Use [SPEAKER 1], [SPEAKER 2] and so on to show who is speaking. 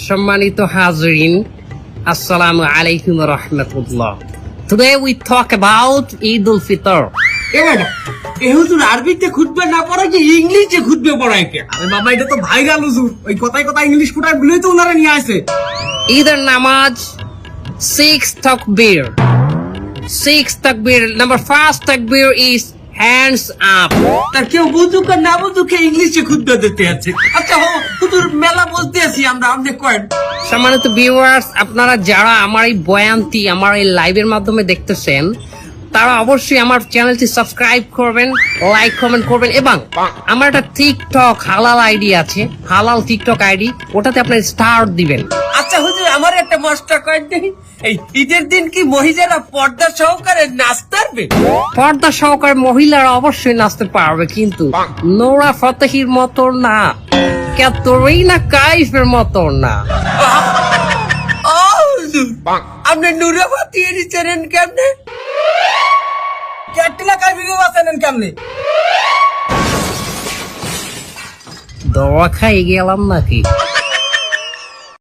[SPEAKER 1] সম্মানিত হাজরিন, আসসালামু আলাইকুম ওয়া রাহমাতুল্লাহ। Today we talk about Eid al-Fitr.
[SPEAKER 2] এ বেটা এ হুজুর আরবিতে খুতবা না পড়ায় কি ইংলিশে খুতবা পড়ায় কে? আরে বাবা এটা তো ভাইরাল হুজুর, ওই কথায় কথায় ইংলিশ ফুটায় বলেই তো ওনারা নিয়ে আসে।
[SPEAKER 1] ঈদের নামাজ 6 takbir. 6 takbir. Number first takbir is hands up.
[SPEAKER 2] তার কেউ বুঝুক আর না বুঝুক ইংলিশে খুতবা দিতে আছে। আচ্ছা হুজুর মেলা বলতে আছি আমরা, আপনি কয়েন।
[SPEAKER 1] সম্মানিত ভিউয়ার্স, আপনারা যারা আমার এই বয়ানটি আমার এই লাইভের মাধ্যমে দেখতেছেন, তারা অবশ্যই আমার চ্যানেলটি সাবস্ক্রাইব করবেন, লাইক কমেন্ট করবেন, এবং আমার একটা টিকটক হালাল আইডি আছে, হালাল টিকটক আইডি, ওটাতে আপনার স্টার দিবেন।
[SPEAKER 2] আচ্ছা হুজুর আমার একটা মশটা কয়েন নেই, এই ঈদের দিন কি মহিলারা পর্দা সহকারে নাচতে পারবে?
[SPEAKER 1] পর্দা সহকারে মহিলারা অবশ্যই নাচতে পারবে, কিন্তু নোরা ফতেহির মতো না, ক্যাটরিনা কাইফের মতো না।
[SPEAKER 2] ও হুজুর আপনি নুরাবাতি এর চেনেন কেমনে? ক্যাটরিনা কাইফকে বাঁচানেন কেমনে?
[SPEAKER 1] দোয়া খাই গেলাম নাকি?